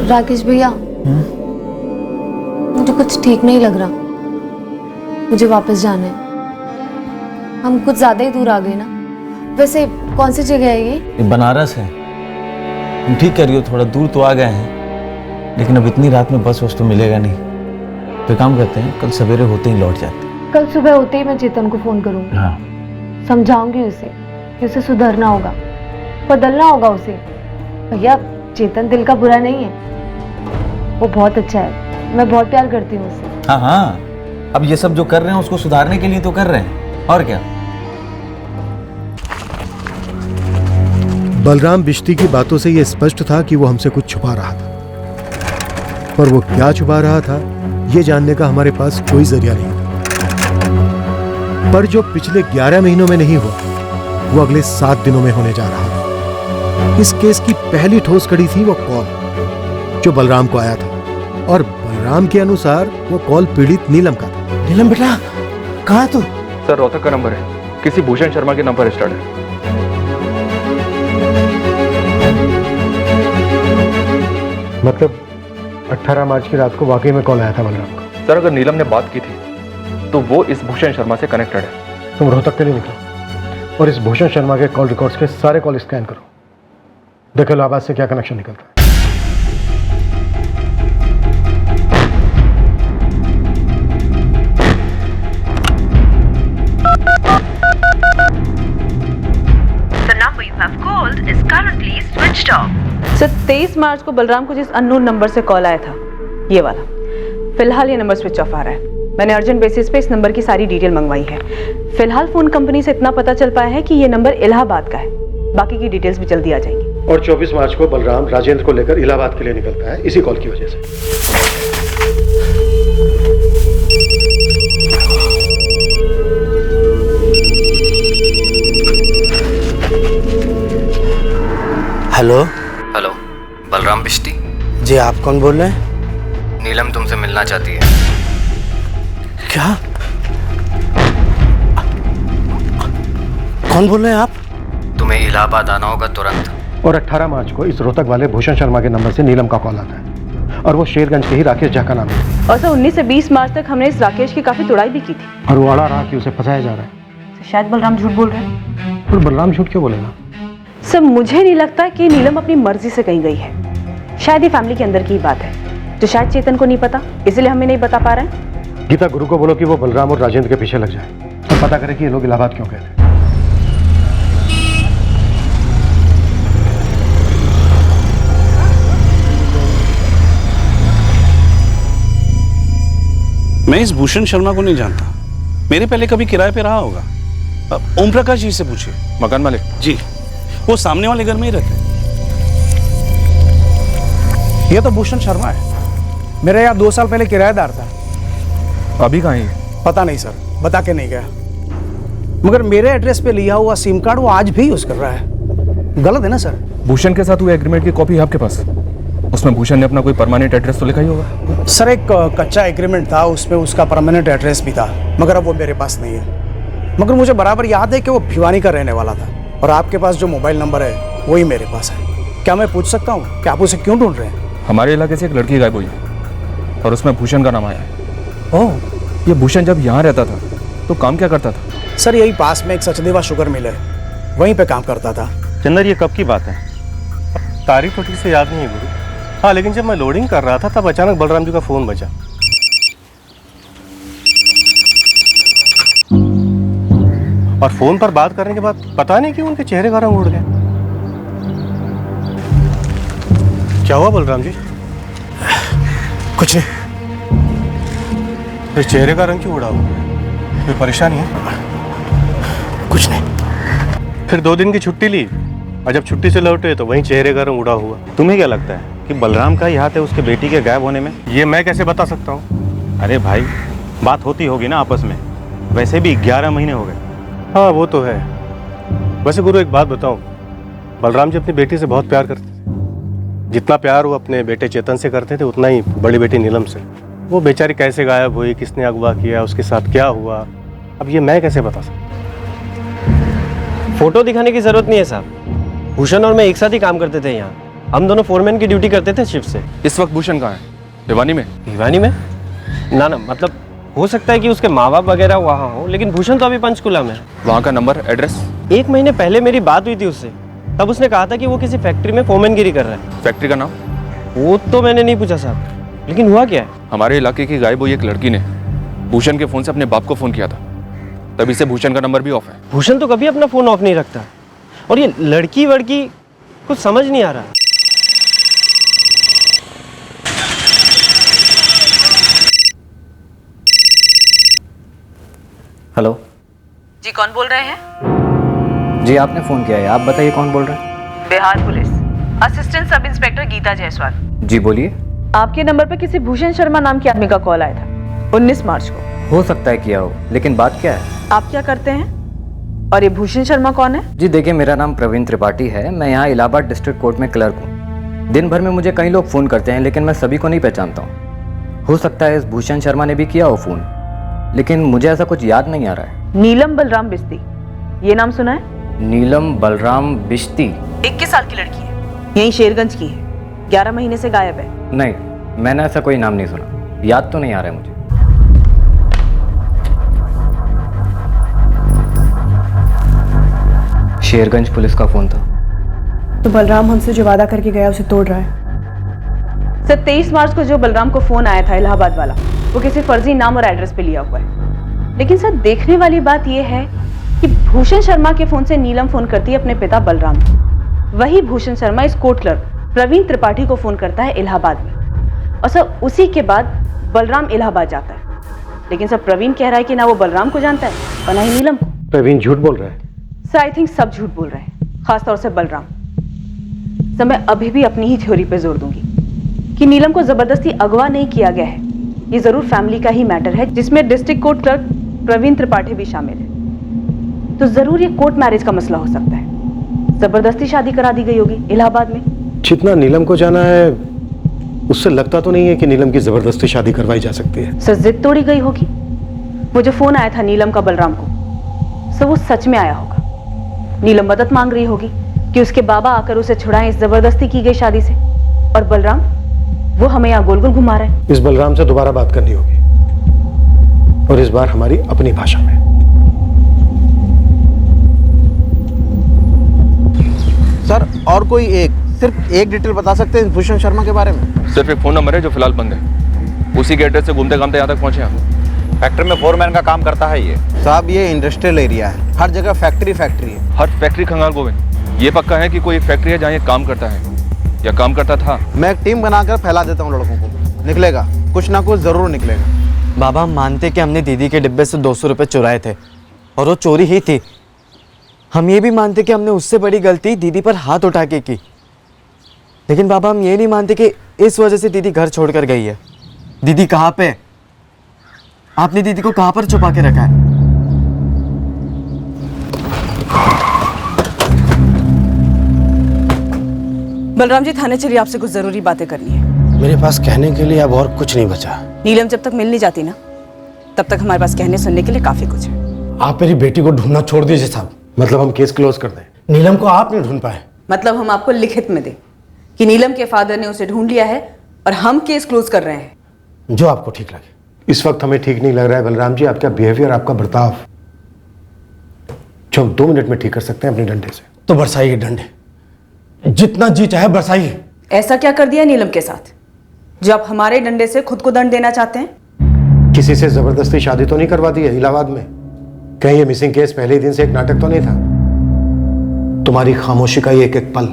राकेश भैया, मुझे कुछ ठीक नहीं लग रहा। मुझे वापस जाना है। हम कुछ ज्यादा ही दूर आ गए ना। वैसे कौन सी जगह है ये? बनारस है। तुम ठीक कह रही हो, थोड़ा दूर तो आ गए हैं, लेकिन अब इतनी रात में बस वस तो मिलेगा नहीं। तो काम करते हैं, कल सवेरे होते ही लौट जाते हैं। कल सुबह होते ही मैं चेतन को फोन करूंगी। हाँ, समझाऊंगी उसे कि उसे सुधरना होगा, बदलना होगा उसे। भैया, चेतन दिल का बुरा नहीं है, वो बहुत अच्छा है। मैं बहुत प्यार करती हूँ उसे। हाँ हाँ, अब ये सब जो कर रहे हैं उसको सुधारने के लिए तो कर रहे हैं, और क्या। बलराम बिश्ती की बातों से यह स्पष्ट था कि वो हमसे कुछ छुपा रहा था, पर वो क्या छुपा रहा था ये जानने का हमारे पास कोई जरिया नहीं था। पर जो पिछले 11 महीनों में नहीं हुआ, वो अगले 7 दिनों में होने जा रहा था। इस केस की पहली ठोस कड़ी थी वो कॉल जो बलराम को आया था, और बलराम के अनुसार वो कॉल पीड़ित नीलम का था। नीलम बेटा, कहाँ है तू? सर, रोहतक का नंबर है, किसी भूषण शर्मा के नंबर स्टार्ट है। मतलब 18 मार्च की रात को वाकई में कॉल आया था बलराम को? सर, अगर नीलम ने बात की थी तो वो इस भूषण शर्मा से कनेक्टेड है। तुम रोहतक के लिए निकलो और इस भूषण शर्मा के कॉल रिकॉर्ड्स के सारे कॉल स्कैन करो, देखो इलाहाबाद से क्या कनेक्शन निकलता है। सर, 23 मार्च को बलराम को जिस अननोन नंबर से कॉल आया था, ये वाला, फिलहाल ये नंबर स्विच ऑफ आ रहा है। मैंने अर्जेंट बेसिस पे इस नंबर की सारी डिटेल मंगवाई है। फिलहाल फोन कंपनी से इतना पता चल पाया है कि ये नंबर इलाहाबाद का है। बाकी की डिटेल्स भी जल्दी आ जाएंगी। और 24 मार्च को बलराम राजेंद्र को लेकर इलाहाबाद के लिए निकलता है इसी कॉल की वजह से। हेलो। हेलो, बलराम बिश्ती जी, आप कौन बोल रहे हैं? नीलम तुमसे मिलना चाहती है। क्या? कौन बोल रहे हैं आप? तुम्हें इलाहाबाद आना होगा तुरंत। और 18 मार्च को इस रोहतक वाले भूषण शर्मा के नंबर से नीलम का कॉल आता है, और वो शेरगंज के ही राकेश झा का नाम है। और सर, 19 से 20 मार्च तक हमने इस राकेश की काफी तुड़ाई भी की थी, और वो अड़ा रहा कि उसे फंसाया जा रहा है। शायद बलराम झूठ बोल रहे हैं। और बलराम झूठ क्यों बोलेगा? सर, मुझे नहीं लगता कि नीलम अपनी मर्जी से कहीं गई है। शायद ये फैमिली के अंदर की ही बात है जो शायद चेतन को नहीं पता, इसलिए हमें नहीं बता पा रहे हैं। गीता, गुरु को बोलो कि वो बलराम और राजेंद्र के पीछे लग जाए तो पता करे कि ये लोग इलाहाबाद क्यों गए थे। मैं इस भूषण शर्मा को नहीं जानता। मेरे पहले कभी किराए पे रहा होगा। ओम प्रकाश जी से पूछिए। मकान मालिक जी, वो सामने वाले घर में ही रहते हैं। ये तो भूषण शर्मा है, मेरा यहाँ 2 साल पहले किराएदार था। अभी कहाँ है? पता नहीं सर, बता के नहीं गया। मगर मेरे एड्रेस पे लिया हुआ सिम कार्ड वो आज भी यूज कर रहा है। गलत है ना सर? भूषण के साथ हुए एग्रीमेंट की कॉपी है आपके पास? उसमें भूषण ने अपना कोई परमानेंट एड्रेस तो लिखा ही होगा। सर, एक कच्चा एग्रीमेंट था, उसमें उसका परमानेंट एड्रेस भी था, मगर अब वो मेरे पास नहीं है। मगर मुझे बराबर याद है कि वो भिवानी का रहने वाला था, और आपके पास जो मोबाइल नंबर है वही मेरे पास है। क्या मैं पूछ सकता हूँ कि आप उसे क्यों ढूंढ रहे हैं? हमारे इलाके से एक लड़की गायब हुई है और उसमें भूषण का नाम आया है। ओह, ये भूषण जब यहाँ रहता था तो काम क्या करता था? सर, यही पास में एक सचदेवा शुगर मिल है, वहीं पे काम करता था। चंदर, ये कब की बात है? तारीख तो ठीक से याद नहीं है गुरु। हाँ, लेकिन जब मैं लोडिंग कर रहा था तब अचानक बलराम जी का फोन बजा। और फोन पर बात करने के बाद पता नहीं क्यों उनके चेहरे का रंग उड़ गया। क्या हुआ बलराम जी? कुछ नहीं। फिर चेहरे का रंग क्यों उड़ा हुआ? कोई परेशानी है? कुछ नहीं। फिर 2 दिन की छुट्टी ली, और जब छुट्टी से लौटे तो वहीं चेहरे का रंग उड़ा हुआ। तुम्हें क्या लगता है कि बलराम का ही हाथ है उसके बेटी के गायब होने में? ये मैं कैसे बता सकता हूँ? अरे भाई, बात होती होगी ना आपस में। वैसे भी 11 महीने हो गए। हाँ, वो तो है। वैसे गुरु, एक बात बताऊं, बलराम जी अपनी बेटी से बहुत प्यार करते थे। जितना प्यार वो अपने बेटे चेतन से करते थे, उतना ही बड़ी बेटी नीलम से। वो बेचारी कैसे गायब हुई, किसने अगवा किया, उसके साथ क्या हुआ, अब ये मैं कैसे बता सकता? फोटो दिखाने की जरूरत नहीं है साहब। भूषण और मैं एक साथ ही काम करते थे यहाँ। हम दोनों फोरमैन की ड्यूटी करते थे शिफ्ट से। इस वक्त भूषण कहाँ है? भिवानी में? भिवानी में? ना ना, मतलब हो सकता है कि उसके माँ बाप वगैरह वहाँ हो, लेकिन भूषण तो अभी पंचकुला में है। वहाँ का नंबर, एड्रेस? 1 महीने पहले मेरी बात हुई थी उससे, तब उसने कहा था कि वो किसी फैक्ट्री में फोरमैनगिरी कर रहा है। फैक्ट्री का नाम? वो तो मैंने नहीं पूछा साहब, लेकिन हुआ क्या है? हमारे इलाके की गायब हुई एक लड़की ने भूषण के फोन से अपने बाप को फोन किया था, तभी से भूषण का नंबर भी ऑफ है। भूषण तो कभी अपना फोन ऑफ नहीं रखता, और ये लड़की वड़की कुछ समझ नहीं आ रहा। हेलो जी, कौन बोल रहे हैं? जी, आपने फ़ोन किया है, आप बताइए कौन बोल रहा है? Bihar police assistant sub inspector Geeta Jaiswal. जी बोलिए। आपके नंबर पर किसी भूषण शर्मा नाम के आदमी का कॉल आया था 19 मार्च को। हो सकता है किया हो, लेकिन बात क्या है? आप क्या करते हैं और ये भूषण शर्मा कौन है? जी देखिए, मेरा नाम प्रवीण त्रिपाठी है, मैं यहाँ इलाहाबाद डिस्ट्रिक्ट कोर्ट में क्लर्क हूँ। दिन भर में मुझे कई लोग फ़ोन करते हैं, लेकिन मैं सभी को नहीं पहचानता हूँ। हो सकता है इस भूषण शर्मा ने भी किया हो फ़ोन, लेकिन मुझे ऐसा कुछ याद नहीं आ रहा है। नीलम बलराम बिस्ती, ये नाम सुना है? नीलम बलराम बिश्ती? 21 साल की लड़की है, यहीं शेरगंज की है, 11 महीने से गायब है। नहीं, मैंने ऐसा कोई नाम नहीं सुना, याद तो नहीं आ रहा है मुझे। शेरगंज पुलिस का फ़ोन था। तो बलराम हमसे जो वादा करके गया उसे तोड़ रहा है। सर 23 मार्च को जो बलराम को फोन आया था इलाहाबाद वाला, वो किसी फर्जी नाम और एड्रेस पे लिया हुआ है। लेकिन सर देखने वाली बात यह है कि भूषण शर्मा के फोन से नीलम फोन करती है अपने पिता बलराम को। वही भूषण शर्मा इस कोर्ट क्लर्क प्रवीण त्रिपाठी को फोन करता है इलाहाबाद में, और सर उसी के बाद बलराम इलाहाबाद जाता है। लेकिन सर प्रवीण कह रहा है कि ना वो बलराम को जानता है और ना ही नीलम को। प्रवीण झूठ बोल रहा है। सर आई थिंक सब झूठ बोल रहे हैं, खासतौर से बलराम। सर मैं अभी भी अपनी ही थ्योरी पे जोर दूंगी कि नीलम को जबरदस्ती अगवा नहीं किया गया है। ये जरूर फैमिली का ही मैटर है, जिसमें district court clerk Praveen Tripathi भी शामिल है। तो जरूर ये कोर्ट मैरिज का मसला हो सकता है। जबरदस्ती शादी करा दी गई होगी इलाहाबाद में। जितना नीलम को जाना है, उससे लगता तो नहीं है कि नीलम की जबरदस्ती शादी करवाई जा सकती है। सर जिद तोड़ी गई होगी। वो जो फोन आया था नीलम का बलराम को, सर वो सच में आया होगा। नीलम मदद मांग रही होगी कि उसके बाबा आकर उसे छुड़ाएं इस जबरदस्ती की गई शादी से, और बलराम वो हमें यहाँ गोल गोल घुमा रहे हैं। इस बलराम से दोबारा बात करनी होगी, और इस बार हमारी अपनी भाषा में। सर और कोई सिर्फ एक डिटेल बता सकते हैं भूषण शर्मा के बारे में? सिर्फ एक फोन नंबर है जो फिलहाल बंद है, उसी के एड्रेस से घूमते घामते यहाँ तक पहुंचे हम। फैक्ट्री में फोरमैन का काम करता है ये। साहब ये इंडस्ट्रियल एरिया है, हर जगह फैक्ट्री है। हर फैक्ट्री खंगाल गोविंद, ये पक्का है कि कोई एक फैक्ट्री है जहाँ ये काम करता है या काम करता था? मैं एक टीम बनाकर फैला देता हूँ लड़कों को, निकलेगा कुछ ना कुछ जरूर निकलेगा। बाबा हम मानते कि हमने दीदी के डिब्बे से 200 रुपये चुराए थे, और वो चोरी ही थी। हम ये भी मानते कि हमने उससे बड़ी गलती दीदी पर हाथ उठा के की, लेकिन बाबा हम ये नहीं मानते कि इस वजह से दीदी घर छोड़कर गई है। दीदी कहाँ पे? आपने दीदी को कहाँ पर छुपा के रखा है? बलराम जी थाने चलिए, आपसे कुछ जरूरी बातें करनी है। मेरे पास कहने के लिए अब और कुछ नहीं बचा। नीलम जब तक मिल नहीं जाती ना, तब तक हमारे पास कहने सुनने के लिए काफी कुछ है। आप मेरी बेटी को ढूंढना छोड़ दीजिए साहब। मतलब हम केस क्लोज कर दें? नीलम को आप नहीं ढूंढ पाए? मतलब हम आपको लिखित में दें कि नीलम के फादर ने उसे ढूंढ लिया है और हम केस क्लोज कर रहे हैं। जो आपको ठीक लगे। इस वक्त हमें ठीक नहीं लग रहा है बलराम जी, आपका बिहेवियर, आपका बर्ताव, जो हम 2 मिनट में ठीक कर सकते हैं अपने डंडे से। तो बरसाइए डंडे, जितना जी चाहे बरसाइए। ऐसा क्या कर दिया नीलम के साथ जो आप हमारे डंडे से खुद को दंड देना चाहते हैं? किसी से जबरदस्ती शादी तो नहीं करवा दी है इलाहाबाद में? कहीं ये मिसिंग केस पहले ही दिन से एक नाटक तो नहीं था? तुम्हारी खामोशी का ये एक एक पल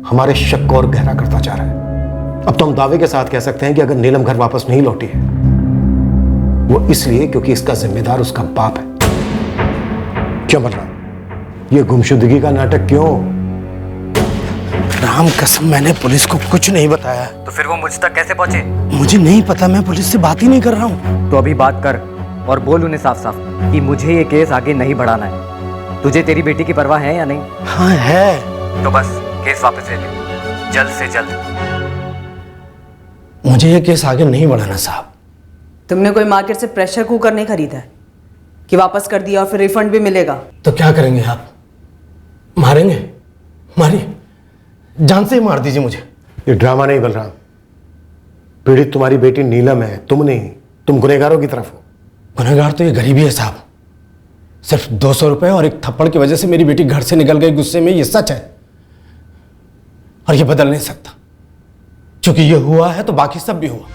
हमारे शक को और गहरा करता जा रहा है। अब तो हम दावे के साथ कह सकते हैं कि अगर नीलम घर वापस नहीं लौटी है, वो इसलिए क्योंकि इसका जिम्मेदार उसका बाप है। क्यों बलराम, ये गुमशुदगी का नाटक क्यों? राम कसम मैंने पुलिस को कुछ नहीं बताया। तो फिर वो मुझ तक कैसे पहुंचे? मुझे नहीं पता, मैं पुलिस से बात ही नहीं कर रहा हूँ। तो अभी बात कर और बोल उन्हें साफ साफ कि मुझे ये केस आगे नहीं बढ़ाना है। तुझे तेरी बेटी की परवाह है या नहीं? हाँ है। तो बस केस वापस ले ले, जल्द से जल्द। मुझे ये केस आगे नहीं बढ़ाना साहब। तुमने कोई मार्केट से प्रेशर कुकर नहीं खरीदा है कि वापस कर दिया और फिर रिफंड भी मिलेगा? तो क्या करेंगे आप? मारेंगे? मारिए, जान से ही मार दीजिए मुझे। ये ड्रामा नहीं बलराम, पीड़ित तुम्हारी बेटी नीलम है, तुम नहीं। तुम गुनहगारों की तरफ हो। गुनहगार तो ये गरीबी है साहब। सिर्फ 200 रुपए और एक थप्पड़ की वजह से मेरी बेटी घर से निकल गई गुस्से में, ये सच है और ये बदल नहीं सकता। क्योंकि ये हुआ है तो बाकी सब भी हुआ।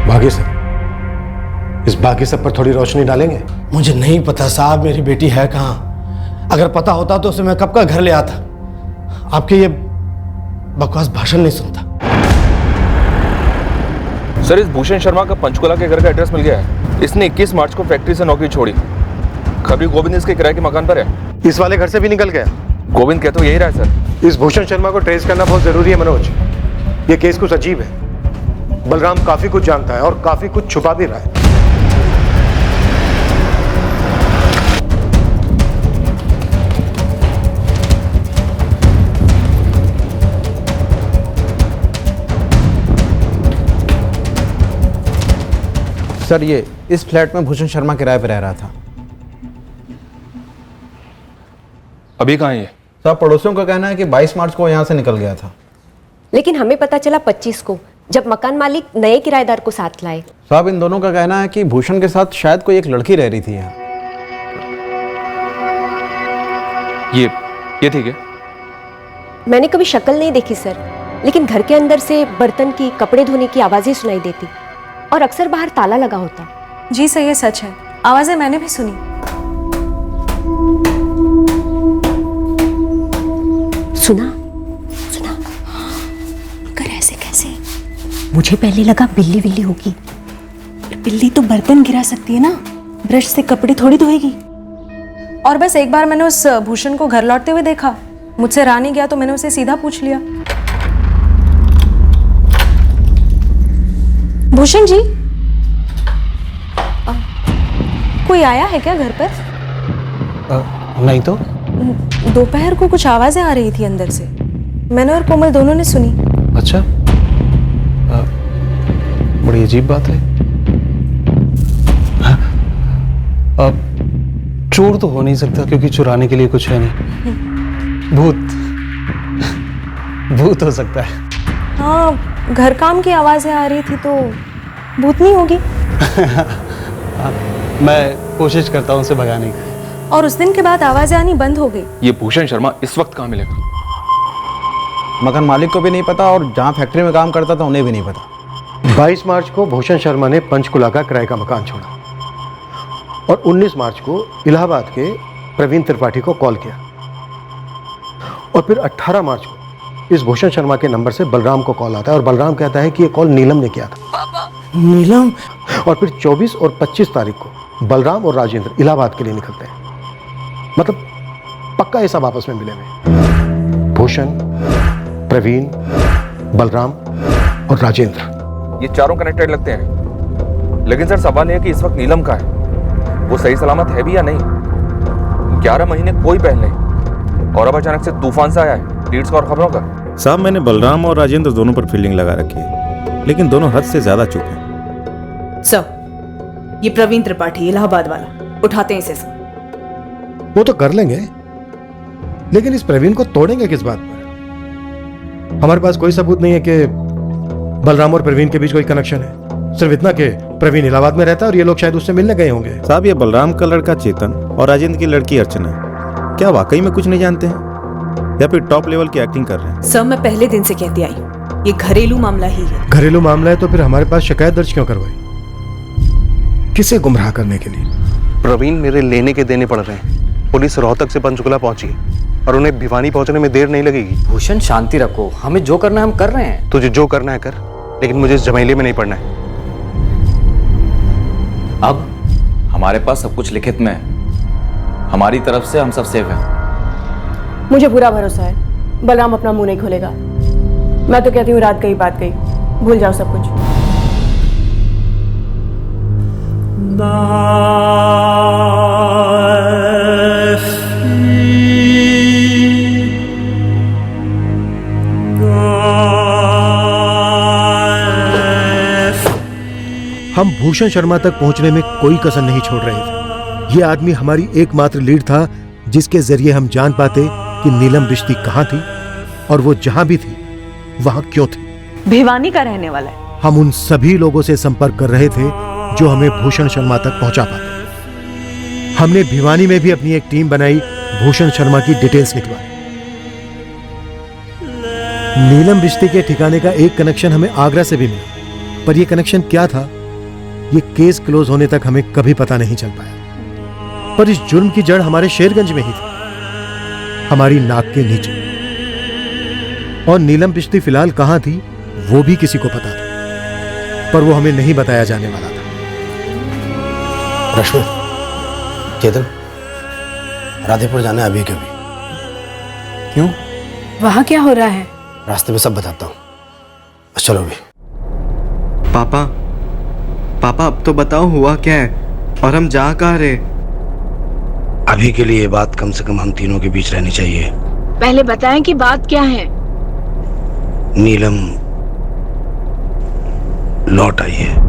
बाकी सब? इस बाकी सब पर थोड़ी रोशनी डालेंगे? मुझे नहीं पता साहब मेरी बेटी है कहाँ। अगर पता होता तो उसे मैं कब का घर ले आता। आपके ये बकवास भाषण नहीं सुनता। सर, इस भूषण शर्मा का पंचकुला के घर का एड्रेस मिल गया है। इसने 21 मार्च को फैक्ट्री से नौकरी छोड़ी। खबरी गोविंद इसके किराए के मकान पर है। इस वाले घर से भी निकल गया? गोविंद कहते तो यही रहा है सर। इस भूषण शर्मा को ट्रेस करना बहुत जरूरी है मनोज। ये केस कुछ अजीब है। बलराम काफी कुछ जानता है और काफी कुछ छुपा भी रहा है। सर, ये इस फ्लैट में भूषण शर्मा किराए पर रह रहा था। अभी कहाँ है ये? सर, पड़ोसियों का कहना है कि 22 मार्च को यहाँ से निकल गया था। लेकिन हमें पता चला 25 को, जब मकान मालिक नए किराएदार को साथ लाए। साहब, इन दोनों का कहना है कि भूषण के साथ शायद कोई एक लड़की रह रही थी यहाँ। ये ठीक है। मैंने कभी शक्ल नहीं देखी सर, लेकिन घर के अंदर से बर्तन की, कपड़े धोने की आवाजें सुनाई देती और अक्सर बाहर ताला लगा होता। जी सर, ये सच है। आवाजें मैंने भी सुनी। सुना? मगर ऐसे कैसे? मुझे पहले लगा बिल्ली बिल्ली होगी। बिल्ली तो बर्तन गिरा सकती है ना, ब्रश से कपड़े थोड़ी धोएगी। और बस एक बार मैंने उस भूषण को घर लौटते हुए देखा। मुझसे रहा नहीं गया तो मैंने उसे सीधा पूछ लिया, भूषण जी कोई आया है क्या घर पर? नहीं तो। दोपहर को कुछ आवाजें आ रही थी अंदर से। मैंने और कोमल दोनों ने सुनी। अच्छा, बड़ी अजीब बात है। चोर तो हो नहीं सकता क्योंकि चुराने के लिए कुछ है नहीं। भूत हो सकता है। हाँ, घर काम की आवाजें आ रही थी तो भूतनी होगी। मैं कोशिश करता हूँ उसे भगाने की। और उस दिन के बाद आवाजें आनी बंद हो गई। ये भूषण शर्मा इस वक्त कहाँ मिलेगा? मकान मालिक को भी नहीं पता और जहाँ फैक्ट्री में काम करता था उन्हें भी नहीं पता। 22 मार्च को भूषण शर्मा ने पंचकुला का किराए का मकान छोड़ा और 19 मार्च को इलाहाबाद के प्रवीण त्रिपाठी को कॉल किया और फिर 18 मार्च को इस भूषण शर्मा के नंबर से बलराम को कॉल आता है और बलराम कहता है कि ये कॉल नीलम ने किया था। नीलम? और फिर 24 और 25 तारीख को बलराम और राजेंद्र इलाहाबाद के लिए निकलते हैं। मतलब पक्का ये सब आपस में मिले हुए। भूषण, प्रवीण, बलराम और राजेंद्र, ये चारों कनेक्टेड लगते हैं। लेकिन सर, सवाल है कि इस वक्त नीलम का है, वो सही सलामत है भी या नहीं। 11 महीने कोई पहल नहीं और अब अचानक से तूफान सा आया है लीड्स का और खबरों का। साहब, मैंने बलराम और राजेंद्र दोनों पर फील्डिंग लगा रखी है, लेकिन दोनों हद से ज्यादा चुप हैं। सर, ये प्रवीण त्रिपाठी इलाहाबाद वाला, उठाते हैं इसे सर। वो तो कर लेंगे, लेकिन इस प्रवीण को तोड़ेंगे किस बात पर? हमारे पास कोई सबूत नहीं है कि बलराम और प्रवीण के बीच कोई कनेक्शन है। सिर्फ इतना कि प्रवीण इलाहाबाद में रहता है और ये लोग शायद उससे मिलने गए होंगे। साहब, ये बलराम का लड़का चेतन और राजेंद्र की लड़की अर्चना क्या वाकई में कुछ नहीं जानते हैं या फिर टॉप लेवल की एक्टिंग कर रहे हैं? सर, मैं पहले दिन से कहती आई हूँ, ये घरेलू मामला ही है। घरेलू मामला है तो फिर हमारे पास शिकायत दर्ज क्यों करवाई? किसे गुमराह करने के लिए? प्रवीण मेरे लेने के देने पड़ रहे हैं। पुलिस रोहतक से पंचकुला पहुंची और उन्हें भिवानी पहुंचने में देर नहीं लगेगी। भूषण, शांति रखो। हमें जो करना है हम कर रहे हैं। तुझे जो करना है कर, लेकिन मुझे इस झमेले में नहीं पड़ना है। अब हमारे पास सब कुछ लिखित में है। हमारी तरफ से हम सब सेफ हैं। मुझे पूरा भरोसा है बलराम अपना मुंह नहीं खोलेगा। मैं तो कहती हूँ रात गई बात गई, भूल जाओ सब कुछ। हम भूषण शर्मा तक पहुंचने में कोई कसर नहीं छोड़ रहे थे। ये आदमी हमारी एकमात्र लीड था जिसके जरिए हम जान पाते कि नीलम रिश्ती कहां थी और वो जहां भी थी वहां क्यों थी। भिवानी का रहने वाला है। हम उन सभी लोगों से संपर्क कर रहे थे जो हमें भूषण शर्मा तक पहुंचा पाते। हमने भिवानी में भी अपनी एक टीम बनाई भूषण शर्मा की डिटेल्स निकलवाई। नीलम रिश्ते के ठिकाने का एक कनेक्शन हमें आगरा से भी मिला, पर यह कनेक्शन क्या था ये केस क्लोज होने तक हमें कभी पता नहीं चल पाया। पर इस जुर्म की जड़ हमारे शेरगंज में ही थी, हमारी नाक के नीचे। और नीलम बिश्ती फिलहाल कहां थी वो भी किसी को पता था, पर वो हमें नहीं बताया जाने वाला था। रश्मि, चेतन, राधेपुर जाना है अभी के अभी। क्यों? वहां क्या हो रहा है? रास्ते में सब बताता हूँ, बस चलो अभी। पापा, पापा अब तो बताओ हुआ क्या है और हम जा कहाँ रहे? अभी के लिए ये बात कम से कम हम तीनों के बीच रहनी चाहिए। पहले बताएं कि बात क्या है। नीलम लौट आई है।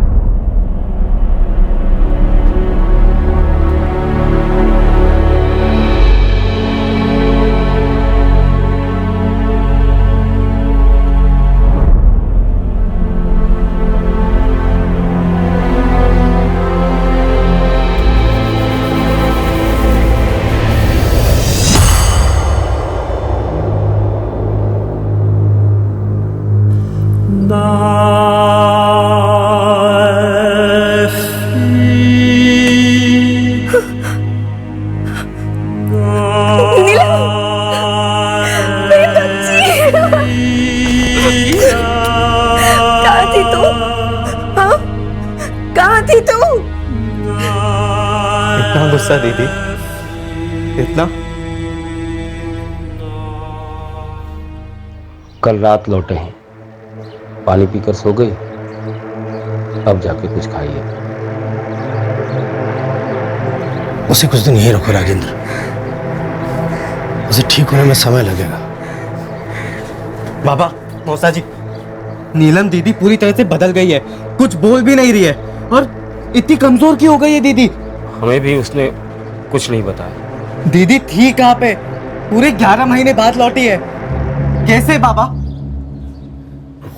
गुस्सा दीदी, इतना? कल रात लौटे हैं, पानी पीकर सो गई, अब जाके कुछ खाइए। उसे कुछ दिन यहीं रखो राजेंद्र, उसे ठीक होने में समय लगेगा। बाबा, मौसा जी, नीलम दीदी पूरी तरह से बदल गई है, कुछ बोल भी नहीं रही है और इतनी कमजोर क्यों हो गई है दीदी? हमें भी उसने कुछ नहीं बताया। दीदी थी कहाँ पे? पूरे 11 महीने बाद लौटी है, कैसे बाबा?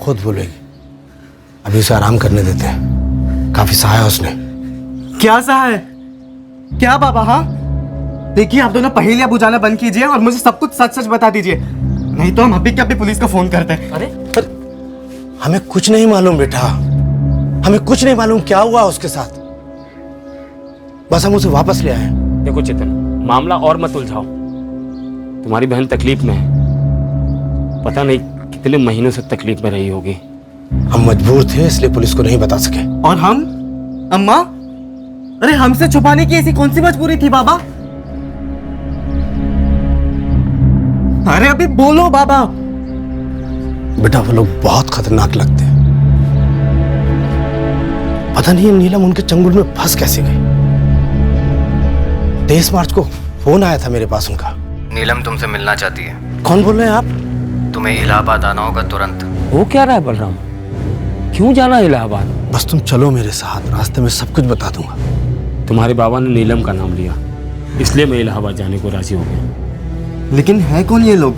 खुद बोलेगी, अभी उसे आराम करने देते हैं, काफी सहाया उसने। क्या सहाय? क्या बाबा? हाँ देखिए, आप दोनों पहेलियां बुझाना बंद कीजिए और मुझे सब कुछ सच सच बता दीजिए, नहीं तो हम अभी के अभी पुलिस को फोन करते हैं। अरे हमें कुछ नहीं मालूम बेटा, हमें कुछ नहीं मालूम क्या हुआ उसके साथ, बस हम उसे वापस ले आए। देखो चेतन, मामला और मत उलझाओ। तुम्हारी बहन तकलीफ में है, पता नहीं कितने महीनों से तकलीफ में रही होगी। हम मजबूर थे इसलिए पुलिस को नहीं बता सके। और हम? अम्मा, अरे हमसे छुपाने की ऐसी कौन सी मजबूरी थी बाबा? अरे अभी बोलो बाबा। बेटा वो लोग बहुत खतरनाक लगते हैं, पता नहीं नीलम उनके चंगुल में फंस कैसे गई। 23 मार्च को फोन आया था मेरे पास उनका। नीलम तुमसे मिलना चाहती है। कौन बोल रहे हैं आप? तुम्हें इलाहाबाद आना होगा तुरंत। वो क्या रहा है बलराम, क्यों जाना इलाहाबाद? बस तुम चलो मेरे साथ, रास्ते में सब कुछ बता दूंगा। तुम्हारे बाबा ने नीलम का नाम लिया, इसलिए मैं इलाहाबाद जाने को राजी हो गया। लेकिन है कौन ये लोग?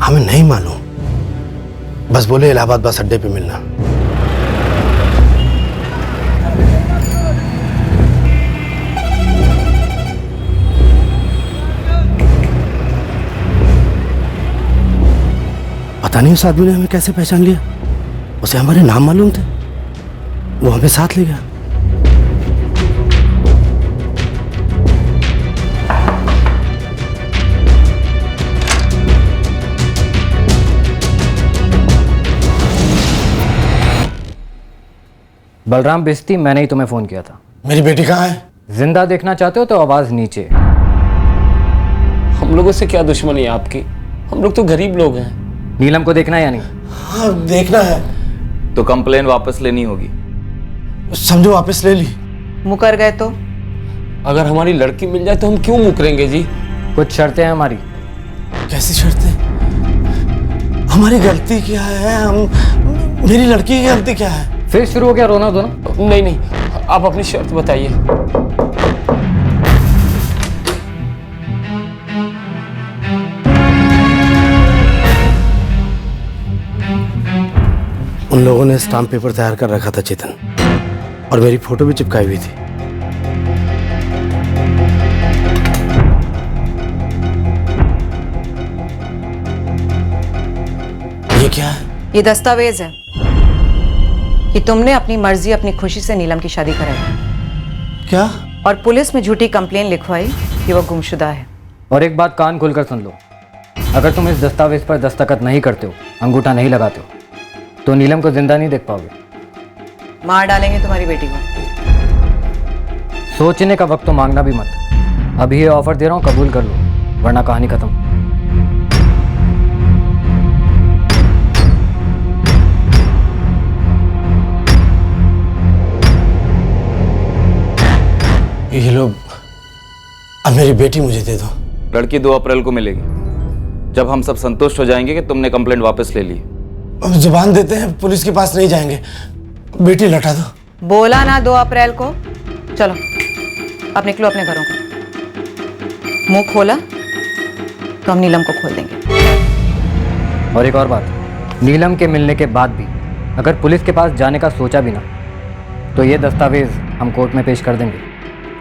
हमें नहीं मालूम, बस बोले इलाहाबाद बस अड्डे पे मिलना। पता नहीं उस आदमी ने हमें कैसे पहचान लिया, उसे हमारे नाम मालूम थे, वो हमें साथ ले गया। बलराम बिस्ती, मैंने ही तुम्हें फोन किया था। मेरी बेटी कहाँ है? जिंदा देखना चाहते हो तो आवाज नीचे। हम लोगों से क्या दुश्मनी है आपकी, हम लोग तो गरीब लोग हैं। नीलम को देखना है या नहीं? हाँ देखना है। तो कंप्लेन वापस लेनी होगी। समझो वापस ले ली। मुकर गए तो? अगर हमारी लड़की मिल जाए तो हम क्यों मुकरेंगे जी? कुछ शर्तें हैं हमारी। कैसी शर्तें? हमारी गलती क्या है? मेरी लड़की की गलती क्या है? फिर शुरू हो गया रोना धोना? नहीं नहीं, आप अपनी शर्त बताइए। उन लोगों ने स्टाम्प पेपर तैयार कर रखा था चेतन, और मेरी फोटो भी चिपकाई हुई थी। ये क्या है? ये दस्तावेज है कि तुमने अपनी मर्जी अपनी खुशी से नीलम की शादी कराई। क्या? और पुलिस में झूठी कंप्लेन लिखवाई कि वो गुमशुदा है। और एक बात कान खोलकर सुन लो, अगर तुम इस दस्तावेज पर दस्तखत नहीं करते हो, अंगूठा नहीं लगाते हो, तो नीलम को जिंदा नहीं देख पाओगे। मार डालेंगे तुम्हारी बेटी को। सोचने का वक्त तो मांगना भी मत। अभी ये ऑफर दे रहा हूँ, कबूल कर लो, वरना कहानी खत्म। ये लोग, अब मेरी बेटी मुझे दे दो। लड़की 2 अप्रैल को मिलेगी, जब हम सब संतुष्ट हो जाएंगे कि तुमने कंप्लेंट वापस ले ली। अब जुबान देते हैं, पुलिस के पास नहीं जाएंगे, बेटी लौटा दो। बोला ना 2 अप्रैल को। चलो अब निकलो अपने घरों को। मुंह खोला तो हम नीलम को खोल देंगे। और एक और बात, नीलम के मिलने के बाद भी अगर पुलिस के पास जाने का सोचा भी ना, तो ये दस्तावेज हम कोर्ट में पेश कर देंगे,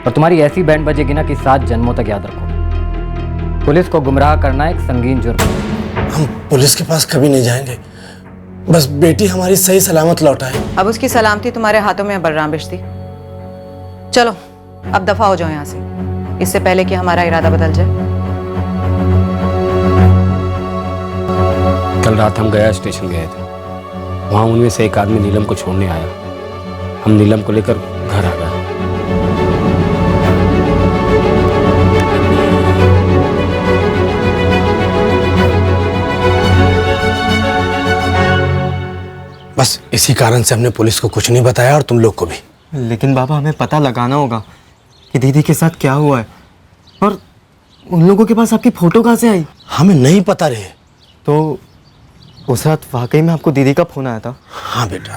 और तुम्हारी ऐसी बैंड बजेगी ना कि 7 जन्मों तक याद रखो। पुलिस को गुमराह करना एक संगीन जुर्म है। हम पुलिस के पास कभी नहीं जाएंगे, बस बेटी हमारी सही सलामत लौटाए। अब उसकी सलामती तुम्हारे हाथों में है बलराम बिश्ती। चलो अब दफा हो जाओ यहाँ से, इससे पहले कि हमारा इरादा बदल जाए। कल रात हम गया स्टेशन गए थे, वहाँ उनमें से एक आदमी नीलम को छोड़ने आया। हम नीलम को लेकर घर आ गए। बस इसी कारण से हमने पुलिस को कुछ नहीं बताया, और तुम लोग को भी। लेकिन बाबा, हमें पता लगाना होगा कि दीदी के साथ क्या हुआ है, और उन लोगों के पास आपकी फोटो कहाँ से आई? हमें नहीं पता रहे। तो उस रात वाकई में आपको दीदी का फोन आया था? हाँ बेटा।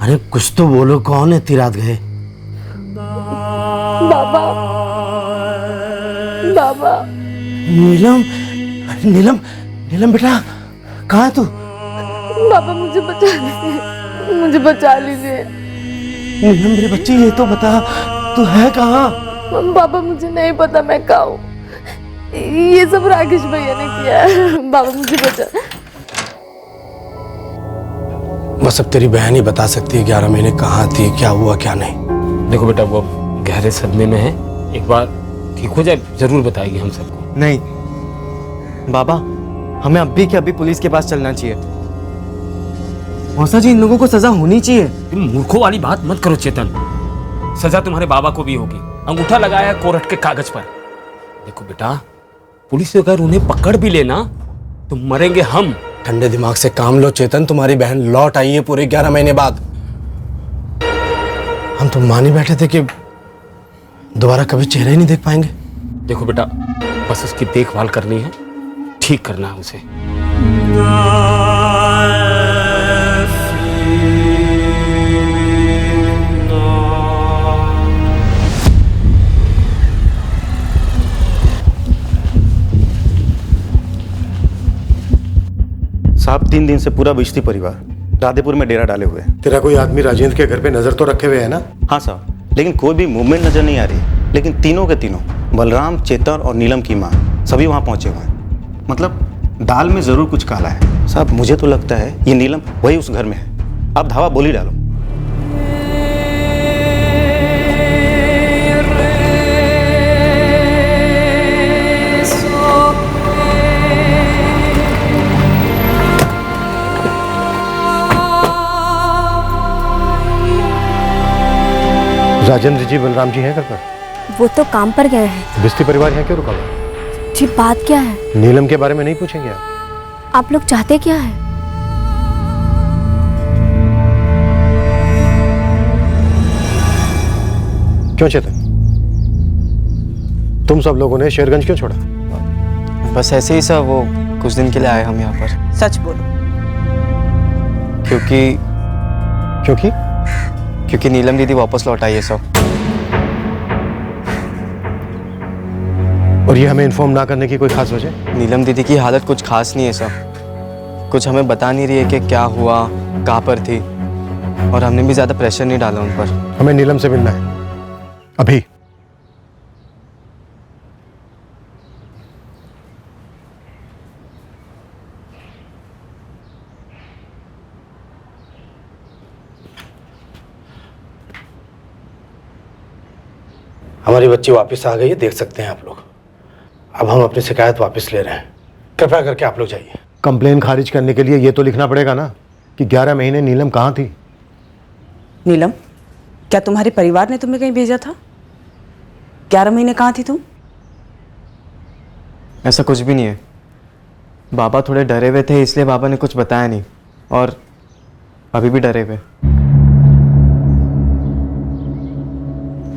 अरे कुछ तो बोलो, कौन है इतनी रात गए? बाबा, बाबा। नीलम, नीलम, नीलम बेटा, कहाँ है तू? बाबा मुझे बचा लीजिए, मुझे बचा लीजिए। नीलम मेरे बच्चे, ये तो बता, तू है कहाँ? बाबा मुझे नहीं पता मैं कहाँ हूँ, ये सब राकेश भैया ने किया है। बाबा मुझे बचा। बस अब तेरी बहन ही बता सकती है 11 महीने कहाँ थी, क्या हुआ क्या नहीं। देखो बेटा, वो गहरे सदमे में है, एक बार ठीक हो जाए जरूर बताएगी हम सबको। नहीं बाबा, हमें अभी के अभी पुलिस के पास चलना चाहिए। मौसा जी, इन लोगों को सजा होनी चाहिए। तुम मूर्खों वाली बात मत करो चेतन, सजा तुम्हारे बाबा को भी होगी। अंगूठा लगाया कोर्ट के कागज पर। देखो बेटा, पुलिस अगर उन्हें पकड़ भी लेना तो मरेंगे हम। ठंडे दिमाग से काम लो चेतन, तुम्हारी बहन लौट आई है पूरे 11 महीने बाद। हम तो मान ही बैठे थे कि दोबारा कभी चेहरा ही नहीं देख पाएंगे। देखो बेटा, बस उसकी देखभाल करनी है, ठीक करना है उसे। साहब 3 दिन से पूरा बिश्ती परिवार राधेपुर में डेरा डाले हुए हैं। तेरा कोई आदमी राजेंद्र के घर पे नजर तो रखे हुए है ना? हाँ साहब, लेकिन कोई भी मूवमेंट नजर नहीं आ रही। लेकिन तीनों के तीनों, बलराम, चेतन और नीलम की माँ, सभी वहाँ पहुँचे हुए हैं। मतलब दाल में जरूर कुछ काला है साहब। मुझे तो लगता है ये नीलम वही उस घर में है। आप धावा बोली डालो। राजेंद्र जी, बलराम जी हैं घर पर? वो तो काम पर गए हैं। बिस्ती परिवार यहाँ क्यों रुका हुआ? जी बात क्या है? नीलम के बारे में नहीं पूछेंगे आप लोग चाहते क्या है? क्यों चेतन, तुम सब लोगों ने शेरगंज क्यों छोड़ा? बस ऐसे ही सर, वो कुछ दिन के लिए आए हम यहाँ पर। सच बोलो। क्योंकि नीलम दीदी वापस लौट आई है सब। और ये हमें इन्फॉर्म ना करने की कोई खास वजह? नीलम दीदी की हालत कुछ खास नहीं है सर, कुछ हमें बता नहीं रही है कि क्या हुआ, कहाँ पर थी, और हमने भी ज़्यादा प्रेशर नहीं डाला उन पर। हमें नीलम से मिलना है अभी। हमारी बच्ची वापस आ गई है, देख सकते हैं आप लोग। अब हम अपनी शिकायत वापस ले रहे हैं, कृपया करके आप लोग जाइए। कंप्लेन खारिज करने के लिए ये तो लिखना पड़ेगा ना कि 11 महीने नीलम कहाँ थी। नीलम, क्या तुम्हारे परिवार ने तुम्हें कहीं भेजा था? 11 महीने कहाँ थी तुम? ऐसा कुछ भी नहीं है। बाबा थोड़े डरे हुए थे, इसलिए बाबा ने कुछ बताया नहीं, और अभी भी डरे हुए।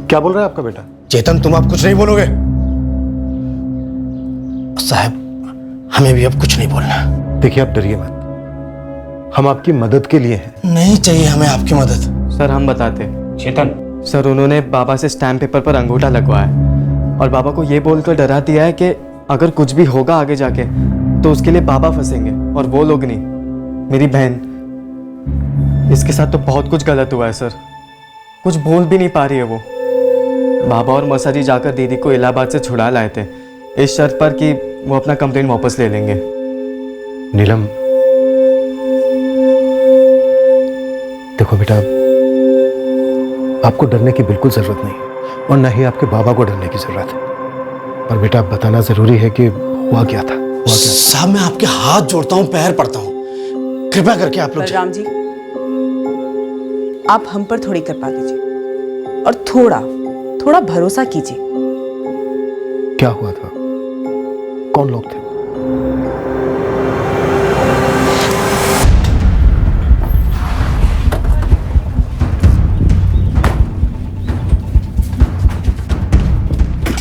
क्या बोल रहा है आपका बेटा? चेतन, तुम अब कुछ नहीं बोलोगे? साहब, हमें भी अब कुछ नहीं बोलना। देखिए, आप डरिए मत, हम आपकी मदद के लिए हैं। नहीं चाहिए हमें आपकी मदद। सर, हम बताते। चेतन, सर, उन्होंने बाबा से स्टैम्प पेपर पर अंगूठा लगवाया और बाबा को ये बोलकर डरा दिया है कि अगर कुछ भी होगा आगे जाके तो उसके लिए बाबा फंसेंगे, और वो लोग नहीं, मेरी बहन। इसके साथ तो बहुत कुछ गलत हुआ है सर, कुछ बोल भी नहीं पा रही है वो। बाबा और मौसा जी जाकर दीदी को इलाहाबाद से छुड़ा लाए थे, इस शर्त पर कि वो अपना कंप्लेंट वापस ले लेंगे। नीलम, देखो बेटा, आपको डरने की बिल्कुल जरूरत नहीं, और न ही आपके बाबा को डरने की जरूरत है। पर बेटा, बताना जरूरी है कि हुआ क्या था। साहब, मैं आपके हाथ जोड़ता हूँ, पैर पड़ता हूँ, कृपया करके आप लोग। बलराम जी, आप हम पर थोड़ी कृपा कीजिए और थोड़ा भरोसा कीजिए। क्या हुआ था? कौन लोग थे?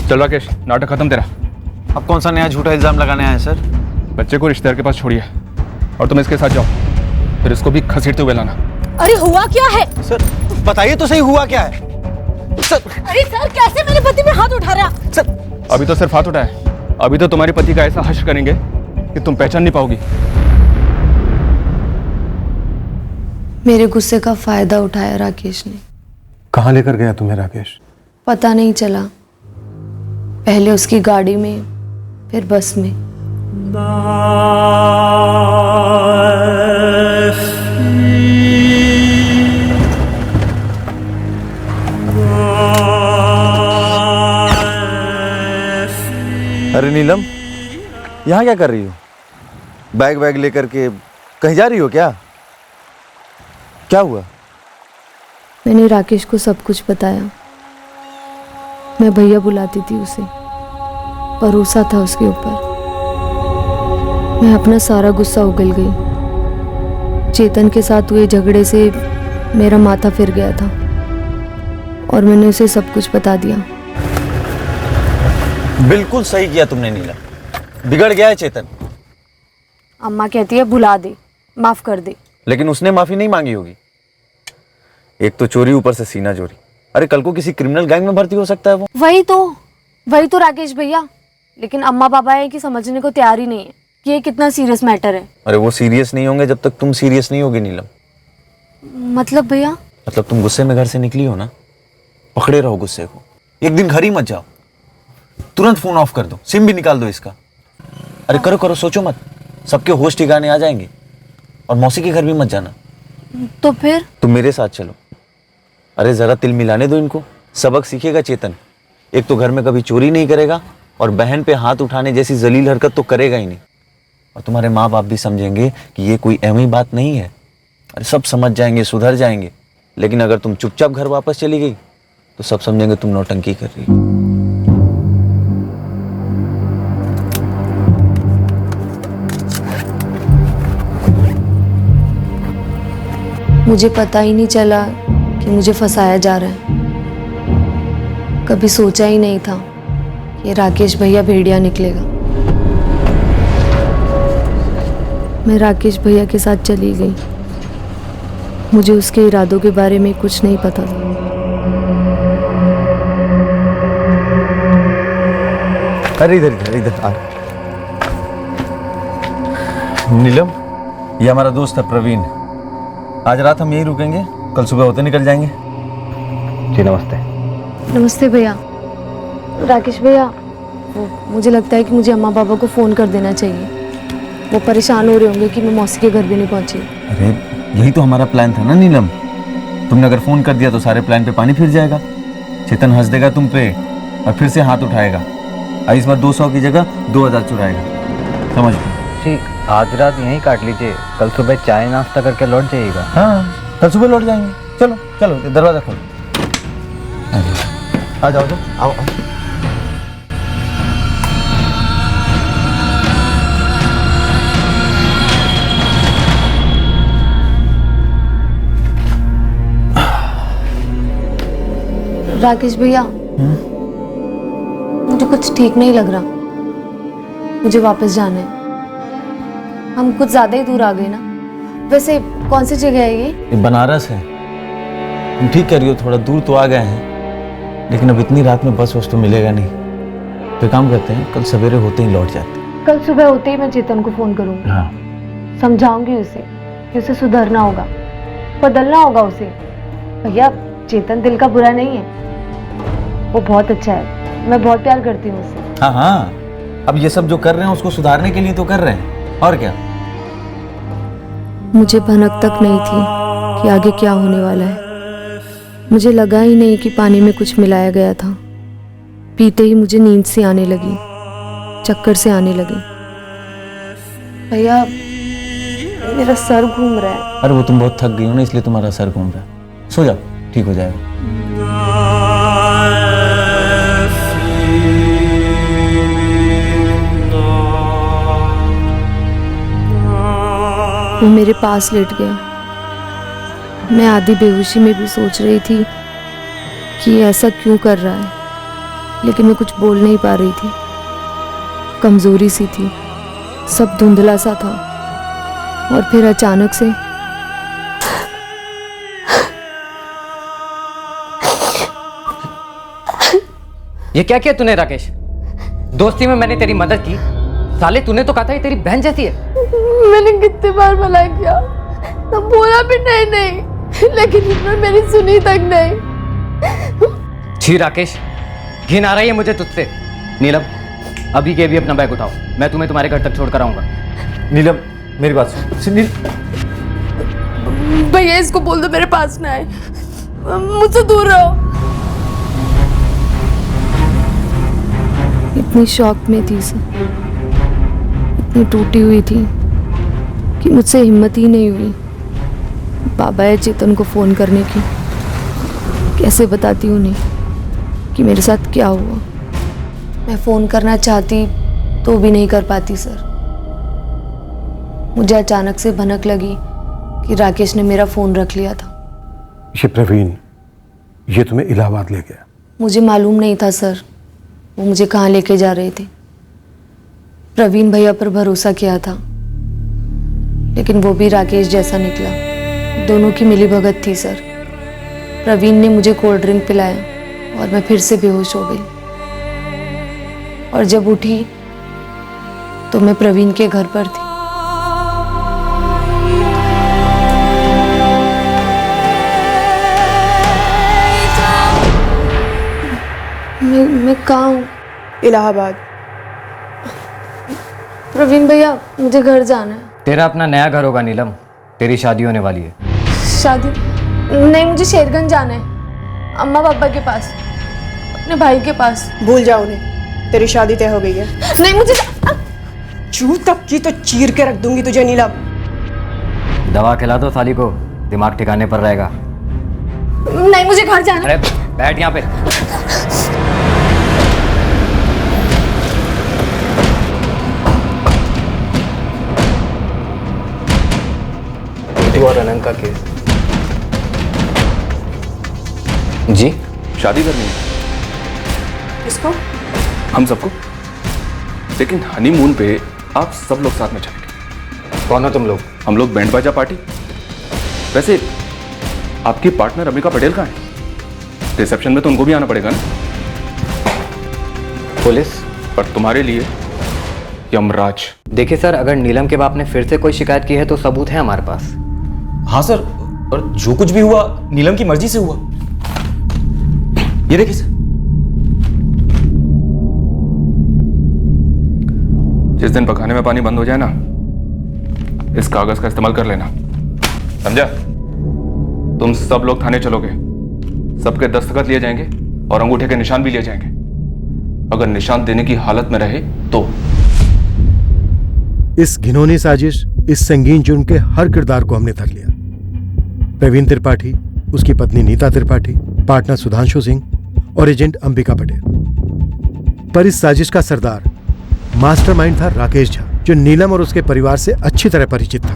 चल राकेश, नाटक खत्म तेरा। अब कौन सा नया झूठा इल्जाम लगाने आए सर? बच्चे को रिश्तेदार के पास छोड़िए और तुम इसके साथ जाओ, फिर इसको भी घसीटते हुए लाना। अरे हुआ क्या है? सर बताइए तो सही, हुआ क्या है? सर, अरे सर, कैसे मेरे पति पे हाथ उठा रहा? सर, अभी तो सिर्फ हाथ उठाए, अभी तो तुम्हारे पति का ऐसा हश्र करेंगे कि तुम पहचान नहीं पाओगी। मेरे गुस्से का फायदा उठाया राकेश ने। कहाँ लेकर गया तुम्हें राकेश? पता नहीं चला, पहले उसकी गाड़ी में, फिर बस में। अरे नीलम, यहाँ क्या कर रही हो? बैग वैग लेकर के कहीं जा रही हो क्या? क्या हुआ? मैंने राकेश को सब कुछ बताया। मैं भैया बुलाती थी उसे, भरोसा था उसके ऊपर। मैं अपना सारा गुस्सा उगल गई। चेतन के साथ हुए झगड़े से मेरा माथा फिर गया था और मैंने उसे सब कुछ बता दिया। बिल्कुल सही किया तुमने नीलम, बिगड़ गया है चेतन। अम्मा कहती है भुला दे, माफ कर दे। लेकिन उसने माफी नहीं मांगी होगी। एक तो चोरी, ऊपर से सीना चोरी। अरे कल को किसी क्रिमिनल गैंग में भर्ती हो सकता है वो। वही तो राकेश भैया, लेकिन अम्मा पापा है कि समझने को तैयार ही नहीं है कि ये कितना सीरियस मैटर है। अरे वो सीरियस नहीं होंगे जब तक तुम सीरियस नहीं होगी नीलम। मतलब भैया? मतलब तुम गुस्से में घर से निकली हो ना, पकड़े रहो गुस्से को। एक दिन घर ही मत जाओ, तुरंत फोन ऑफ कर दो, सिम भी निकाल दो इसका। अरे करो, सोचो मत, सबके होश ठिकाने आ जाएंगे। और मौसी के घर भी मत जाना। तो फिर? तुम मेरे साथ चलो। अरे जरा तिल मिलाने दो इनको, सबक सीखेगा चेतन। एक तो घर में कभी चोरी नहीं करेगा और बहन पे हाथ उठाने जैसी जलील हरकत तो करेगा ही नहीं। और तुम्हारे माँ बाप भी समझेंगे कि ये कोई अहम ही बात नहीं है। अरे सब समझ जाएंगे, सुधर जाएंगे। लेकिन अगर तुम चुपचाप घर वापस चली गई तो सब समझेंगे तुम नौटंकी कर रही हो। मुझे पता ही नहीं चला कि मुझे फंसाया जा रहा है। कभी सोचा ही नहीं था कि राकेश भैया भेड़िया निकलेगा। मैं राकेश भैया के साथ चली गई। मुझे उसके इरादों के बारे में कुछ नहीं पता था। अरे इधर आ। नीलम, ये हमारा दोस्त है प्रवीण। आज रात हम यहीं रुकेंगे, कल सुबह होते निकल जाएंगे। जी नमस्ते। नमस्ते भैया। राकेश भैया, मुझे लगता है कि मुझे अम्मा पापा को फ़ोन कर देना चाहिए। वो परेशान हो रहे होंगे कि मैं मौसी के घर भी नहीं पहुंची। अरे यही तो हमारा प्लान था ना नीलम। तुमने अगर फ़ोन कर दिया तो सारे प्लान पे पानी फिर जाएगा। चेतन हंस देगा तुम पे और फिर से हाथ उठाएगा। इस बार 200 की जगह 2000 चुराएगा, समझ लो। जी आज रात यहीं काट लीजिए, कल सुबह चाय नाश्ता करके लौट जाइएगा। हाँ कल सुबह लौट जाएंगे। चलो चलो दरवाज़ा खोलो। आ जाओ तो आओ। राकेश भैया, मुझे कुछ ठीक नहीं लग रहा। मुझे वापस जाना है। हम कुछ ज़्यादा ही दूर आ गए ना। वैसे कौन सी जगह है ये? बनारस है। तुम ठीक कह रही हो, थोड़ा दूर तो आ गए हैं, लेकिन अब इतनी रात में बस वस तो मिलेगा नहीं। तो काम करते हैं, कल सवेरे होते ही लौट जाते हैं। कल सुबह होते ही मैं चेतन को फ़ोन करूँगी। हाँ समझाऊंगी उसे कि उसे सुधरना होगा, बदलना होगा उसे। भैया चेतन दिल का बुरा नहीं है, वो बहुत अच्छा है। मैं बहुत प्यार करती हूँ उसे। हाँ हाँ, अब ये सब जो कर रहे हैं उसको सुधारने के लिए तो कर रहे हैं, और क्या। मुझे भनक तक नहीं थी कि आगे क्या होने वाला है। मुझे लगा ही नहीं कि पानी में कुछ मिलाया गया था। पीते ही मुझे नींद सी आने लगी, चक्कर से आने लगे। भैया मेरा सर घूम रहा है। अरे वो तुम बहुत थक गई हो ना, इसलिए तुम्हारा सर घूम रहा है। सो जाओ, ठीक हो जाएगा। वो मेरे पास लेट गया। मैं आधी बेहोशी में भी सोच रही थी कि ये ऐसा क्यों कर रहा है, लेकिन मैं कुछ बोल नहीं पा रही थी। कमजोरी सी थी, सब धुंधला सा था। और फिर अचानक से ये क्या किया तूने राकेश? दोस्ती में मैंने तेरी मदद की, साले तूने तो कहा था ये तेरी बहन जैसी है। मैंने कितने बार मना किया, तो बोला भी नहीं, लेकिन इसने मेरी सुनी तक नहीं। छी राकेश, घिन आ रही है मुझे तुझसे। नीलम अभी के अभी अपना बैग उठाओ, मैं तुम्हें तुम्हारे घर तक छोड़ कर आऊंगा। नीलम मेरी बात सुन। भैया इसको बोल दो मेरे पास ना आए, मुझसे दूर रहो। इतनी शॉक में थी सर, इतनी टूटी हुई थी कि मुझसे हिम्मत ही नहीं हुई बाबा या चेतन को फ़ोन करने की। कैसे बताती उन्हें कि मेरे साथ क्या हुआ। मैं फ़ोन करना चाहती तो भी नहीं कर पाती सर। मुझे अचानक से भनक लगी कि राकेश ने मेरा फ़ोन रख लिया था। ये प्रवीण, ये तुम्हें इलाहाबाद ले गया? मुझे मालूम नहीं था सर वो मुझे कहाँ लेके जा रहे थे। प्रवीण भैया पर भरोसा किया था, लेकिन वो भी राकेश जैसा निकला। दोनों की मिलीभगत थी सर। प्रवीण ने मुझे कोल्ड ड्रिंक पिलाया और मैं फिर से बेहोश हो गई। और जब उठी तो मैं प्रवीण के घर पर थी। मैं कहाँ हूँ? इलाहाबाद। प्रवीण भैया मुझे घर जाना है। तेरा अपना नया घर होगा नीलम, तेरी शादी होने वाली है। शादी नहीं, मुझे शेरगंज जाना है, अम्मा पापा के पास, अपने भाई के पास। भूल जाओ उन्हें, तेरी शादी तय हो गई है। नहीं मुझे चू तक की तो चीर के रख दूंगी तुझे नीलम। दवा खिला दो साली को, दिमाग ठिकाने पर रहेगा। नहीं मुझे घर जाना। अरे बैठ यहाँ पे। और अनंत का केस। जी शादी करनी है। किसको? हम सबको। लेकिन हनीमून पे आप सब लोग साथ में चलेंगे। कौन हो तुम लोग? हम लोग बैंड बाजा पार्टी। वैसे आपकी पार्टनर अम्बिका पटेल कहाँ है? रिसेप्शन में तो उनको भी आना पड़ेगा ना। पुलिस? पर तुम्हारे लिए यमराज। देखिए सर, अगर नीलम के बाप ने फिर से कोई शिकायत की है तो सबूत है हमारे पास। हाँ सर, और जो कुछ भी हुआ नीलम की मर्जी से हुआ। ये देखिए सर। जिस दिन पकाने में पानी बंद हो जाए ना, इस कागज का इस्तेमाल कर लेना, समझा? तुम सब लोग थाने चलोगे, सबके दस्तखत लिए जाएंगे और अंगूठे के निशान भी लिए जाएंगे। अगर निशान देने की हालत में रहे तो। इस घिनौनी साजिश, इस संगीन जुर्म के हर किरदार को हमने तक लिया। प्रवीण त्रिपाठी, उसकी पत्नी नीता त्रिपाठी, पार्टनर सुधांशु सिंह और एजेंट अंबिका पटेल। पर इस साजिश का सरदार, मास्टरमाइंड था राकेश झा, जो नीलम और उसके परिवार से अच्छी तरह परिचित था।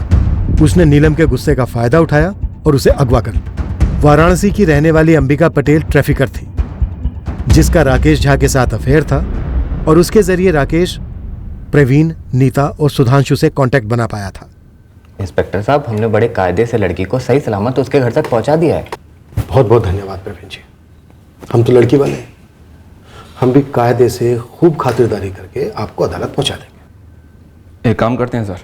उसने नीलम के गुस्से का फायदा उठाया और उसे अगवा कर लिया। वाराणसी की रहने वाली अंबिका पटेल ट्रैफिकर थी, जिसका राकेश झा के साथ अफेयर था, और उसके जरिए राकेश प्रवीण, नीता और सुधांशु से कांटेक्ट बना पाया था। इंस्पेक्टर साहब, हमने बड़े कायदे से लड़की को सही सलामत उसके घर तक पहुंचा दिया है। बहुत बहुत धन्यवाद प्रवीण जी। हम तो लड़की वाले हैं, हम भी कायदे से खूब खातिरदारी करके आपको अदालत पहुंचा देंगे। एक काम करते हैं सर,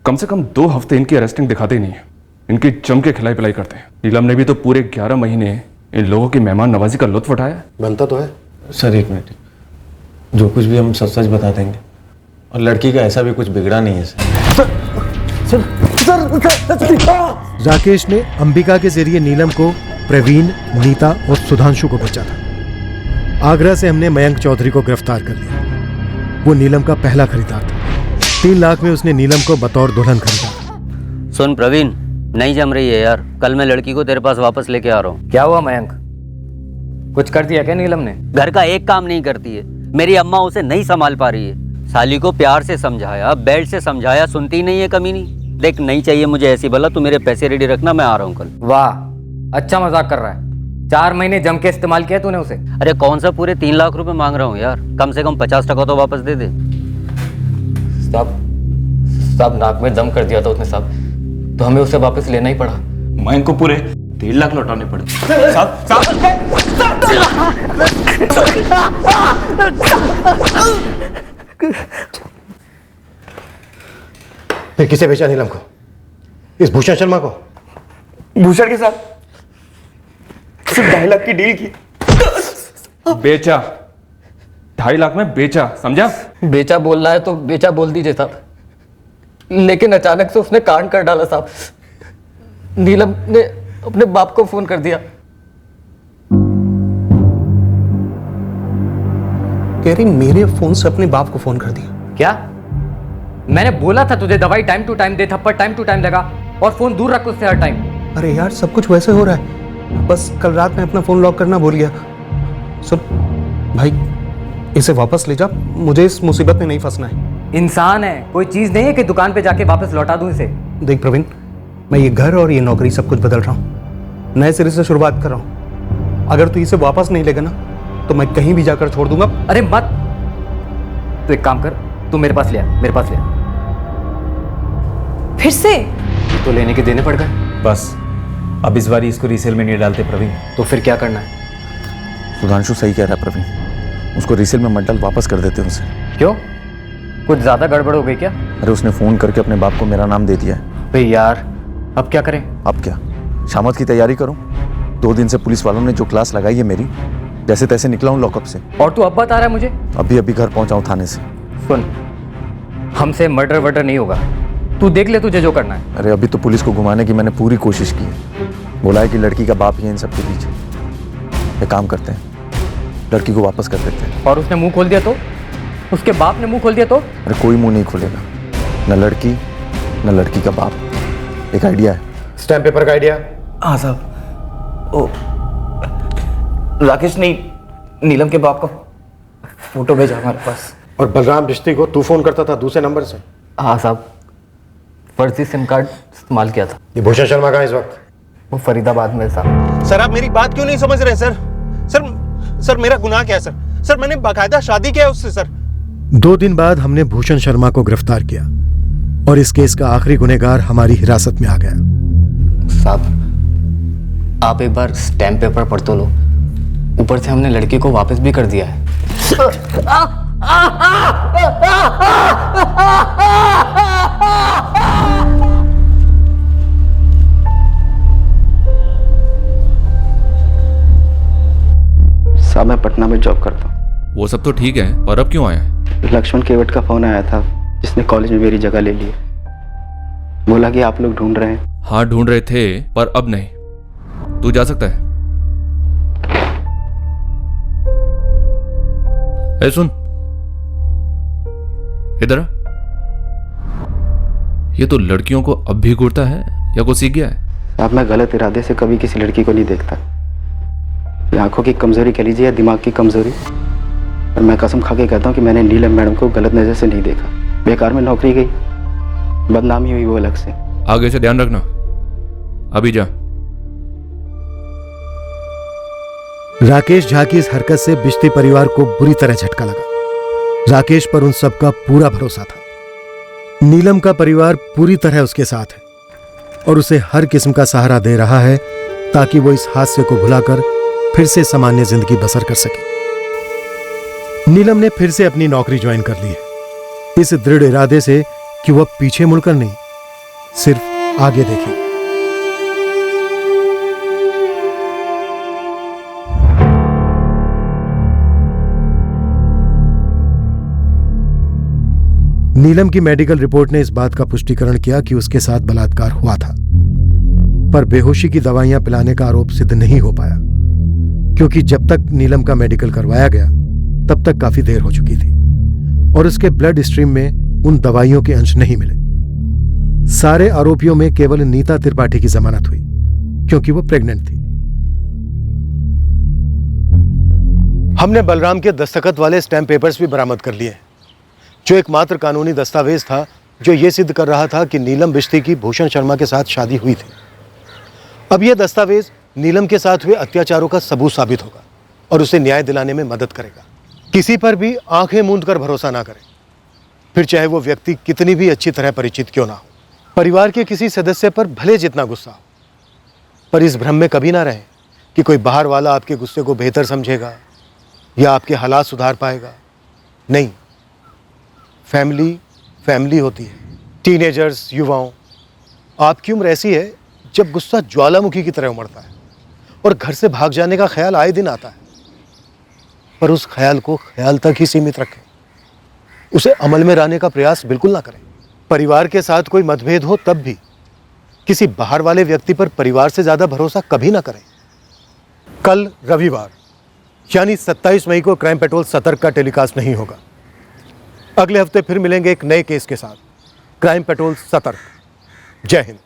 कम से कम 2 हफ्ते इनकी अरेस्टिंग दिखाते ही नहीं है, इनकी जम के खिलाई पिलाई करते हैं। नीलम ने भी तो पूरे 11 महीने इन लोगों की मेहमान नवाजी का लुत्फ उठाया। बनता तो है सर। 1 मिनट, जो कुछ भी हम सच सच बता देंगे, और लड़की का ऐसा भी कुछ बिगड़ा नहीं है सर। राकेश ने अंबिका के जरिए नीलम को प्रवीण, नीता और सुधांशु को बचा था। आगरा से हमने मयंक चौधरी को गिरफ्तार कर लिया। वो नीलम का पहला खरीदार था। 3 लाख में उसने नीलम को बतौर दुल्हन खरीदा। सुन प्रवीण, नहीं जम रही है यार। कल मैं लड़की को तेरे पास वापस लेके आ रहा हूँ। क्या हुआ मयंक, कुछ कर दिया क्या नीलम ने? घर का एक काम नहीं करती है। मेरी अम्मा उसे नहीं संभाल पा रही है। साली को प्यार से समझाया, बेल्ट से समझाया, सुनती नहीं है कमीनी। देख, नहीं चाहिए मुझे ऐसी बला। तू मेरे पैसे रेडी रखना, मैं आ रहा हूँ कल। वाह, अच्छा मजाक कर रहा है। 4 महीने जम के इस्तेमाल किया तूने उसे। अरे कौन सा पूरे 3 लाख रुपए मांग रहा हूँ यार, कम से कम 50% तो वापस दे दे। सब नाक में दम कर दिया था उसने साहब, तो हमें उसे वापस लेना ही पड़ा। मैं इनको पूरे 1.5 लाख लौटाने पड़े। फिर किसे बेचा नीलम को? इस भूषण शर्मा को? भूषण के साथ सिर्फ 2.5 लाख की डील की। बेचा 2.5 लाख में बेचा, समझा? बेचा बोल रहा है तो बेचा बोल दीजिए साहब, लेकिन अचानक से उसने कांड कर डाला साहब। नीलम ने अपने बाप को फोन कर दिया। कह रही मेरे फोन से अपने बाप को फोन कर दिया। क्या? मैंने बोला था तुझे दवाई टाइम टू टाइम दे, थप्पड़ टाइम टू टाइम लगा, और फोन दूर रख उससे हर टाइम। अरे यार, सब कुछ वैसे हो रहा है, बस कल रात में अपना फोन लॉक करना भूल गया। सुन भाई, इसे वापस ले जा, मुझे इस मुसीबत में नहीं फंसना है। इंसान है, कोई चीज नहीं है कि दुकान पे जाके वापस लौटा दूं इसे। देख प्रवीण, मैं ये घर और ये नौकरी सब कुछ बदल रहा हूँ, नए सिरे से शुरुआत कर रहा हूँ। अगर तू इसे वापस नहीं लेगा ना, तो मैं कहीं भी जाकर छोड़ दूंगा। अरे मत, तो एक काम कर, तू मेरे पास ले आ, मेरे पास ले आ। फिर से? तो लेने के देने पड़ गए। बस अब इस बार इसको रीसेल में नहीं डालते प्रवीण। तो फिर क्या करना है? सुधांशु सही कह रहा है प्रवीण, उसको रीसेल में मत डाल, वापस कर देते हैं उसे। क्यों, कुछ ज्यादा गड़बड़ हो गई क्या? अरे उसने फोन करके अपने बाप को मेरा नाम दे दिया है। भाई यार, अब क्या करें? अब क्या, शामत की तैयारी करूं। 2 दिन से पुलिस वालों ने जो क्लास लगाई है मेरी, जैसे तैसे निकला हूं लॉकअप से। और तू अब बता रहा है मुझे? अभी घर पहुंचा हूं थाने से। सुन, हमसे मर्डर वर्डर नहीं होगा, तू देख ले तुझे जो करना है। अरे अभी तो पुलिस को घुमाने की मैंने पूरी कोशिश की है। बोला है कि लड़की का बाप ही है इन सबके पीछे। एक काम करते हैं, लड़की को वापस कर देते हैं। और उसने मुंह खोल दिया तो? उसके बाप ने मुंह खोल दिया तो? अरे कोई मुंह नहीं खोलेगा, न लड़की न लड़की का बाप। एक आइडिया है। स्टैम्प पेपर का आइडिया? हाँ साहब, ओ राकेश ने नीलम के बाप का फोटो भेजा हमारे पास। और बलराम रिश्ते को तू फोन करता था दूसरे नंबर से? हाँ साहब, फर्जी सिम कार्ड इस्तेमाल किया था। ये भूषण शर्मा कहाँ इस वक्त? वो फरीदाबाद में साहब। सर आप मेरी बात क्यों नहीं समझ रहे सर? सर मेरा गुनाह क्या है सर? सर मैंने बाकायदा शादी किया है उससे सर। 2 दिन बाद हमने भूषण शर्मा को गिरफ्तार किया और इस केस का आखिरी गुनहगार हमारी हिरासत में आ गया। साहब, आप एक बार स्टैम्प पेपर पढ़ तो लो, ऊपर से हमने लड़की को वापस भी कर दिया है। साहब मैं पटना में जॉब करता हूँ। वो सब तो ठीक है, और अब क्यों आया? लक्ष्मण केवट का फोन आया था, जिसने कॉलेज में मेरी जगह ले ली है। बोला कि आप लोग ढूंढ रहे हैं। हाँ ढूंढ रहे थे, पर अब नहीं। तू जा सकता है। ए सुन, इधर आ। ये तो लड़कियों को अब भी घूरता है या कुछ सीख गया है? साहब मैं गलत इरादे से कभी किसी लड़की को नहीं देखता। ये आंखों की कमजोरी कह लीजिए या दिमाग की कमजोरी, और मैं कसम खा के कहता हूँ कि मैंने नीलम मैडम को गलत नजर से नहीं देखा। बेकार में नौकरी गई, बदनामी हुई वो अलग से। आगे से ध्यान रखना। अभी जा। राकेश झा की इस हरकत से बिश्ती परिवार को बुरी तरह झटका लगा। राकेश पर उन सबका पूरा भरोसा था। नीलम का परिवार पूरी तरह उसके साथ है और उसे हर किस्म का सहारा दे रहा है ताकि वो इस हादसे को भुलाकर फिर से सामान्य जिंदगी बसर कर सके। नीलम ने फिर से अपनी नौकरी ज्वाइन कर ली है, इस दृढ़ इरादे से कि वह पीछे मुड़कर नहीं, सिर्फ आगे देखेगी। नीलम की मेडिकल रिपोर्ट ने इस बात का पुष्टिकरण किया कि उसके साथ बलात्कार हुआ था, पर बेहोशी की दवाइयां पिलाने का आरोप सिद्ध नहीं हो पाया, क्योंकि जब तक नीलम का मेडिकल करवाया गया तब तक काफी देर हो चुकी थी और उसके ब्लड स्ट्रीम में उन दवाइयों के अंश नहीं मिले। सारे आरोपियों में केवल नीता त्रिपाठी की जमानत हुई क्योंकि वो प्रेग्नेंट थी। हमने बलराम के दस्तखत वाले स्टैम्प पेपर्स भी बरामद कर लिए, जो एकमात्र कानूनी दस्तावेज था जो यह सिद्ध कर रहा था कि नीलम बिश्ती की भूषण शर्मा के साथ शादी हुई थी। अब यह दस्तावेज नीलम के साथ हुए अत्याचारों का सबूत साबित होगा और उसे न्याय दिलाने में मदद करेगा। किसी पर भी आंखें मूंद कर भरोसा ना करें, फिर चाहे वो व्यक्ति कितनी भी अच्छी तरह परिचित क्यों ना हो। परिवार के किसी सदस्य पर भले जितना गुस्सा हो, पर इस भ्रम में कभी ना रहें कि कोई बाहर वाला आपके गुस्से को बेहतर समझेगा या आपके हालात सुधार पाएगा। नहीं, फैमिली फैमिली होती है। टीनेजर्स, युवाओं, आपकी उम्र ऐसी है जब गुस्सा ज्वालामुखी की तरह उमड़ता है और घर से भाग जाने का ख्याल आए दिन आता है, पर उस ख्याल को ख्याल तक ही सीमित रखें, उसे अमल में लाने का प्रयास बिल्कुल ना करें। परिवार के साथ कोई मतभेद हो तब भी किसी बाहर वाले व्यक्ति पर परिवार से ज्यादा भरोसा कभी ना करें। कल रविवार यानी 27 मई को क्राइम पेट्रोल सतर्क का टेलीकास्ट नहीं होगा। अगले हफ्ते फिर मिलेंगे एक नए केस के साथ। क्राइम पेट्रोल सतर्क। जय हिंद।